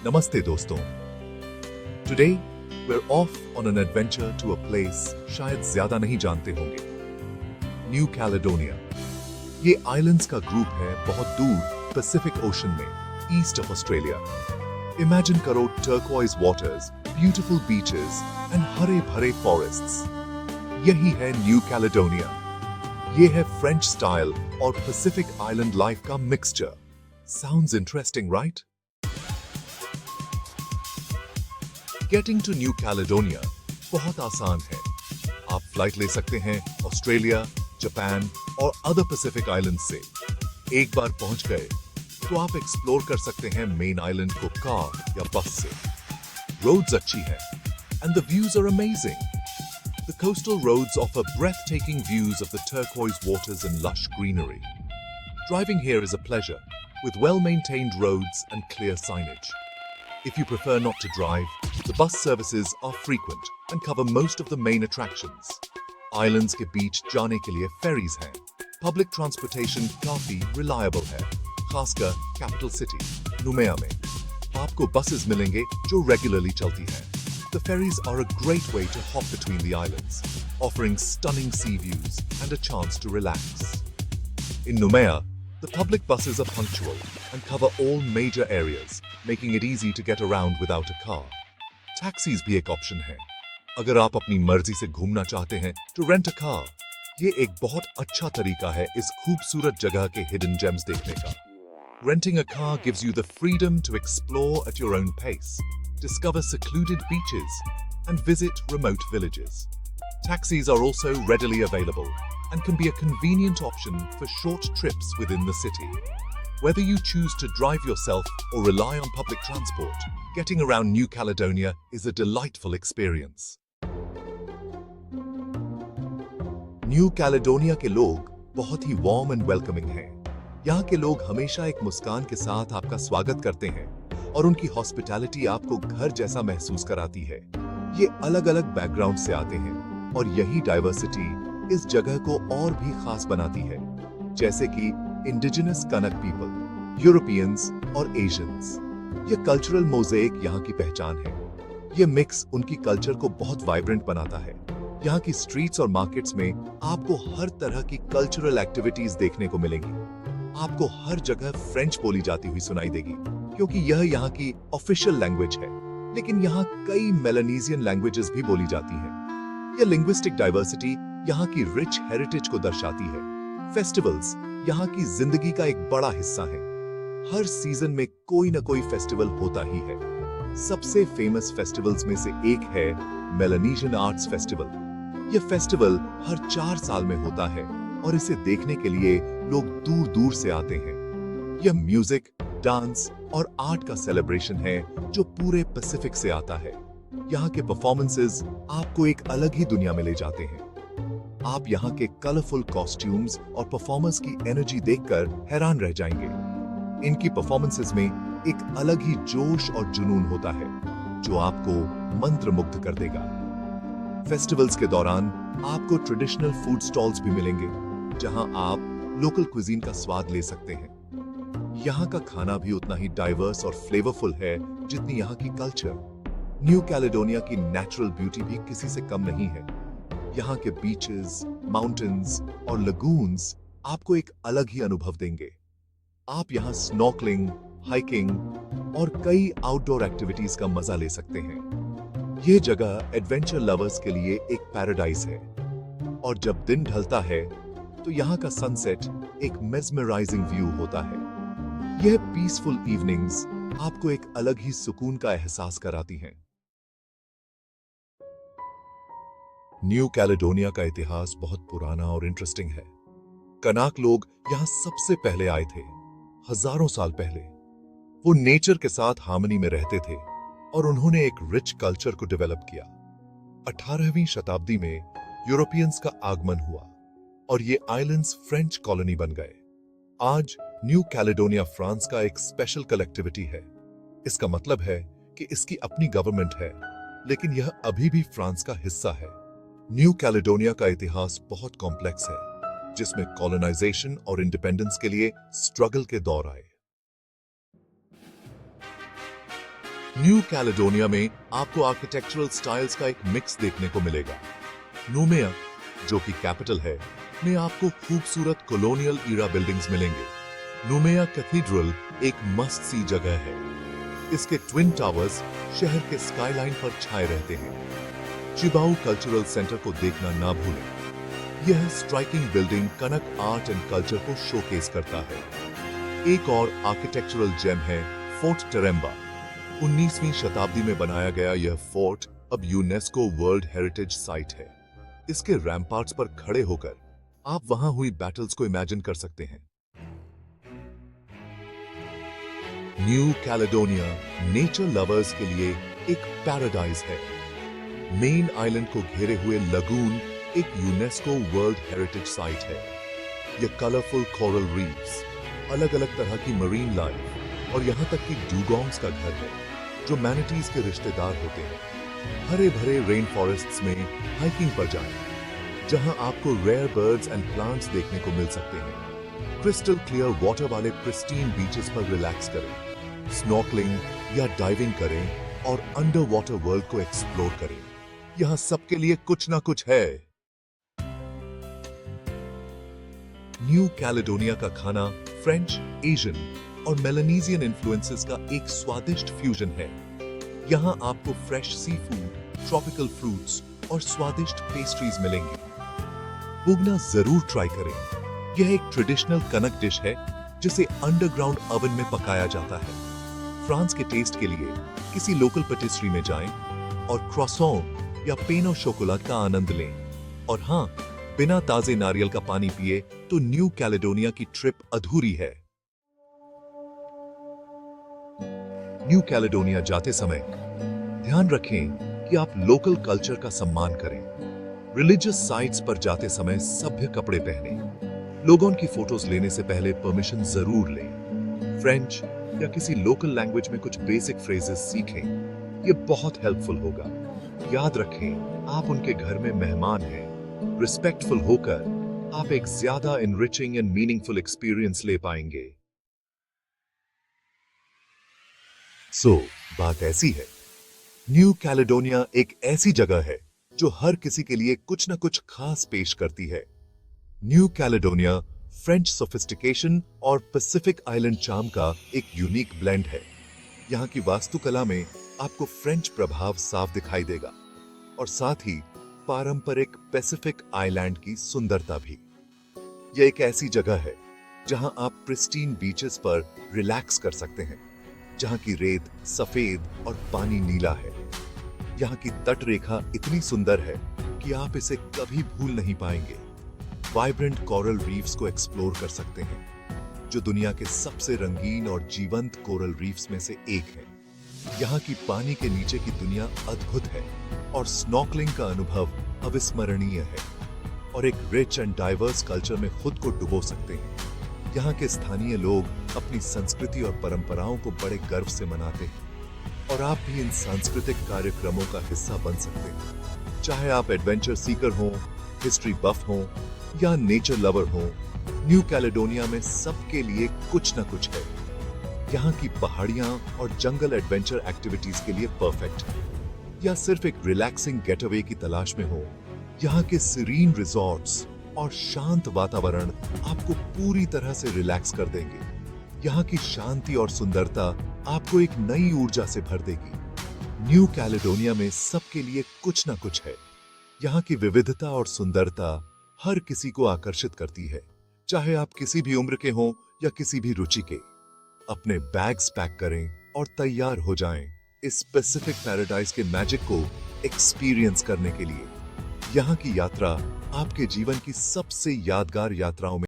Namaste दोस्तों. Today we're off on an adventure to a place शायद ज्यादा नहीं जानते होंगे. New Caledonia. ये आइलैंड्स का ग्रुप है बहुत दूर पैसिफिक ओशन में, ईस्ट ऑफ ऑस्ट्रेलिया. इमेजिन करो turquoise waters, beautiful beaches and हरे भरे फॉरेस्ट्स. यही है न्यू कैलेडोनिया. ये है फ्रेंच स्टाइल और पैसिफिक आइलैंड लाइफ का mixture. Sounds interesting, right? Getting to New Caledonia बहुत आसान है. आप फ्लाइट ले सकते हैं ऑस्ट्रेलिया, जापान और अदर पैसिफिक आइलैंड से. एक बार पहुंच गए तो आप एक्सप्लोर कर सकते हैं मेन आइलैंड को कार या बस से. रोड्स अच्छी हैं and the views are amazing. The coastal roads offer breathtaking views of the turquoise waters and lush greenery. Driving here is a pleasure, with well-maintained roads and clear signage. If you prefer not to drive, the bus services are frequent and cover most of the main attractions. Islands के बीच जाने के लिए ferries हैं. Public transportation काफी reliable है, खासकर capital city, नुमेया में. आपको buses मिलेंगे जो regularly चलती हैं. The ferries are a great way to hop between the islands, offering stunning sea views and a chance to relax. In Noumea, the public buses are punctual and cover all major areas, making it easy to get around without a car. Taxis भी एक option है. अगर आप अपनी मर्जी से घूमना चाहते हैं to rent a car, ये एक बहुत अच्छा तरीका है इस खूबसूरत जगह के hidden gems देखने का. Renting a car gives you the freedom to explore at your own pace, discover secluded beaches, and visit remote villages. Taxis are also readily available and can be a convenient option for short trips within the city. Whether you choose to drive yourself or rely on public transport, getting around New Caledonia is a delightful experience. New Caledonia के लोग बहुत ही warm and welcoming हैं. यहाँ के लोग हमेशा एक मुस्कान के साथ आपका स्वागत करते हैं और उनकी हॉस्पिटैलिटी आपको घर जैसा महसूस कराती है. ये अलग-अलग बैकग्राउंड से आते हैं और यही डाइवर्सिटी इस जगह को और भी खास बनाती है, जैसे कि इंडिजिनस कनक पीपल, यूरोपियंस और एशियंस. ये कल्चरल मोज़ेक यहाँ की पहचान है. ये मिक्स उनकी कल्चर को बहुत वाइब्रेंट बनाता है. यहाँ की स्ट्रीट्स और मार्केट्स में आपको हर तरह की कल्चरल एक्टिविटीज देखने को मिलेंगी. आपको हर जगह फ्रेंच बोली जाती हुई सुनाई देगी, क्योंकि यह यहाँ की ऑफिशियल लैंग्वेज है. लेकिन यहाँ कई मेलानीजियन लैंग्वेजेस भी बोली जाती हैं. यह लिंग्विस्टिक डाइवर्सिटी यहाँ की रिच हेरिटेज को दर्शाती है. फेस्टिवल्स यहाँ की जिंदगी का एक बड़ा हिस्सा है. हर सीजन में कोई न कोई फेस्टिवल होता ही है. सबसे फेमस फेस्टिवल्स में से एक है मेलानीजियन आर्ट्स फेस्टिवल. यह फेस्टिवल हर 4 साल में होता है और इसे देखने के लिए लोग दूर दूर से आते हैं. यह म्यूजिक, डांस और आर्ट का सेलिब्रेशन है जो पूरे पैसिफिक से आता है. यहाँ के परफॉर्मेंसेस आपको एक अलग ही दुनिया में ले जाते हैं. आप यहाँ के कलरफुल कॉस्ट्यूम्स और परफॉर्मर्स की एनर्जी देखकर हैरान रह जाएंगे. इनकी परफॉर्मेंसेस में एक अलग ही जोश और जुनून होता है जो आपको मंत्रमुग्ध कर देगा. फेस्टिवल्स के दौरान आपको ट्रेडिशनल फूड स्टॉल्स भी मिलेंगे, जहां आप लोकल क्विजीन का स्वाद ले सकते हैं. यहाँ का खाना भी उतना ही डाइवर्स और फ्लेवरफुल है जितनी यहाँ की कल्चर. न्यू कैलेडोनिया की नेचुरल ब्यूटी भी किसी से कम नहीं है. यहाँ के बीचेस, माउंटेन्स और लगून्स आपको एक अलग ही अनुभव देंगे. आप यहाँ स्नॉर्कलिंग, हाइकिंग और कई आउटडोर एक्टिविटीज का मजा ले सकते हैं. ये जगह एडवेंचर लवर्स के लिए एक पैराडाइज है. और जब दिन ढलता है तो यहाँ का सनसेट एक मेस्मराइजिंग व्यू होता है. यह पीसफुल इवनिंग्स आपको एक अलग ही सुकून का एहसास कराती हैं. न्यू कैलेडोनिया का इतिहास बहुत पुराना और इंटरेस्टिंग है. कनाक लोग यहाँ सबसे पहले आए थे, हजारों साल पहले. वो नेचर के साथ हार्मनी में रहते थे और उन्होंने एक रिच कल्चर को डेवलप किया. 18वीं शताब्दी में यूरोपियंस का आगमन हुआ और ये आइलैंड्स फ्रेंच कॉलोनी बन गए. आज न्यू कैलेडोनिया फ्रांस का एक स्पेशल कलेक्टिविटी है. इसका मतलब है कि इसकी अपनी गवर्नमेंट है, लेकिन यह अभी भी फ्रांस का हिस्सा है. न्यू कैलेडोनिया का इतिहास बहुत कॉम्प्लेक्स है, जिसमें कॉलोनाइजेशन और इंडिपेंडेंस के लिए स्ट्रगल के दौर आए. न्यू कैलेडोनिया में आपको आर्किटेक्चरल स्टाइल्स का एक मिक्स देखने को मिलेगा। नूमेया, जो कि कैपिटल है, में आपको खूबसूरत कॉलोनियल ईरा बिल्डिंग्स मिलेंगे। नूमेया कैथीड्रल एक मस्त सी जगह है। इसके ट्विन टावर्स शहर के स्काईलाइन पर छाए रहते हैं। चिबाऊ कल्चरल सेंटर को देखना ना भूलें। यह striking building Kanak art and culture को शोकेस करता है। एक और आर्किटेक्चरल जेम है फोर्ट टेरेम्बा। 19वीं शताब्दी में बनाया गया यह फोर्ट अब यूनेस्को वर्ल्ड हेरिटेज साइट है। इसके रैम्पार्ट्स पर खड़े होकर आप वहां हुई बैटल्स को इमेजिन कर सकते हैं। न्यू कैलेडोनिया नेचर लवर्स के लिए एक पैराडाइज है। मेन आइलैंड को घेरे हुए लगून एक यूनेस्को वर्ल्ड हेरिटेज साइट है। यह कलरफुल कोरल रीफ्स, अलग अलग तरह की मरीन लाइफ और यहां तक कि डुगोंग्स का घर है, जो मैनिटीज के रिश्तेदार होते हैं। हरे भरे रेन फॉरेस्ट्स में हाइकिंग पर जाएं, जहां आपको रेयर बर्ड्स एंड प्लांट्स देखने को मिल सकते हैं। क्रिस्टल क्लियर वाटर वाले प्रिस्टीन बीचेस पर रिलैक्स करें, स्नॉर्कलिंग या डाइविंग करें और अंडर वाटर वर्ल्ड को एक्सप्लोर करें। यहां सबके लिए कुछ ना कुछ है। न्यू कैलेडोनिया का खाना फ्रेंच, एशियन और मेलानीजियन इन्फ्लुएंसेस का एक स्वादिष्ट फ्यूजन है। यहाँ आपको fresh sea food, tropical fruits और स्वादिष्ट पेस्ट्रीज मिलेंगी। बुगना जरूर ट्राई करें। यह एक ट्रेडिशनल कनक डिश है जिसे अंडरग्राउंड ओवन में पकाया जाता है। फ्रांस के टेस्ट के लिए किसी लोकल पेटिस्ट्री में जाएं और क्रॉसॉन या पेन और शोकोलाट का आनंद लें। और हाँ, बिना ताजे नारियल का पानी पिए तो न्यू कैलेडोनिया की ट्रिप अधूरी है। न्यू कैलेडोनिया जाते समय ध्यान रखें कि आप लोकल कल्चर का सम्मान करें। रिलीजियस साइट्स पर जाते समय सभ्य कपड़े पहनें। लोगों की फोटोज लेने से पहले परमिशन जरूर लें। फ्रेंच या किसी लोकल लैंग्वेज में कुछ बेसिक फ्रेजेस सीखें। यह बहुत हेल्पफुल होगा। याद रखें, आप उनके घर में मेहमान हैं। रिस्पेक्टफुल होकर आप एक ज्यादा एनरिचिंग एंड मीनिंगफुल एक्सपीरियंस ले पाएंगे। बात ऐसी है, न्यू कैलेडोनिया एक ऐसी जगह है जो हर किसी के लिए कुछ ना कुछ खास पेश करती है। न्यू कैलेडोनिया फ्रेंच सोफिस्टिकेशन और पैसिफिक आइलैंड चार्म का एक यूनिक ब्लेंड है। यहाँ की वास्तुकला में आपको फ्रेंच प्रभाव साफ दिखाई देगा और साथ ही पारंपरिक पैसिफिक आइलैंड की सुंदरता भी। यह एक ऐसी जगह है जहां आप प्रिस्टीन बीचेस पर रिलैक्स कर सकते हैं, जहां की रेत सफेद और पानी नीला है। यहाँ की तट रेखा इतनी सुंदर है कि आप इसे कभी भूल नहीं पाएंगे। वाइब्रेंट कोरल रीफ्स को एक्सप्लोर कर सकते हैं, जो दुनिया के सबसे रंगीन और जीवंत कोरल रीफ्स में से एक है। यहाँ की पानी के नीचे की दुनिया अद्भुत है और स्नॉर्कलिंग का अनुभव अविस्मरणीय है और एक रिच एंड डाइवर्स कल्चर में खुद को डुबो सकते हैं। यहाँ के स्थानीय लोग अपनी संस्कृति और परंपराओं को बड़े गर्व से मनाते हैं और आप भी इन सांस्कृतिक कार्यक्रमों का हिस्सा बन सकते हैं। चाहे आप एडवेंचर सीकर हों, हिस्ट्री बफ हों या नेचर लवर हों, न्यू कैलेडोनिया में सबके लिए कुछ न कुछ है। यहाँ की पहाड़ियाँ और जंगल एडवेंचर एक्टिविटीज के लिए परफेक्ट है। या सिर्फ एक रिलैक्सिंग गेटअवे की तलाश में हो, यहाँ के सीरीन रिजॉर्ट्स और शांत वातावरण आपको पूरी तरह से रिलैक्स कर देंगे। यहाँ की शांति और सुंदरता आपको एक नई ऊर्जा से भर देगी। न्यू कैलेडोनिया में सबके लिए कुछ ना कुछ है। यहाँ की विविधता और सुंदरता हर किसी को आकर्षित करती है, चाहे आप किसी भी उम्र के हों या किसी भी रुचि के। अपने बैग्स पैक करें और तैयार हो जाएं इस पैसिफिक पैराडाइज के मैजिक को एक्सपीरियंस करने के लिए। यहाँ की यात्रा आपके जीवन की सबसे यादगार यात्राओं में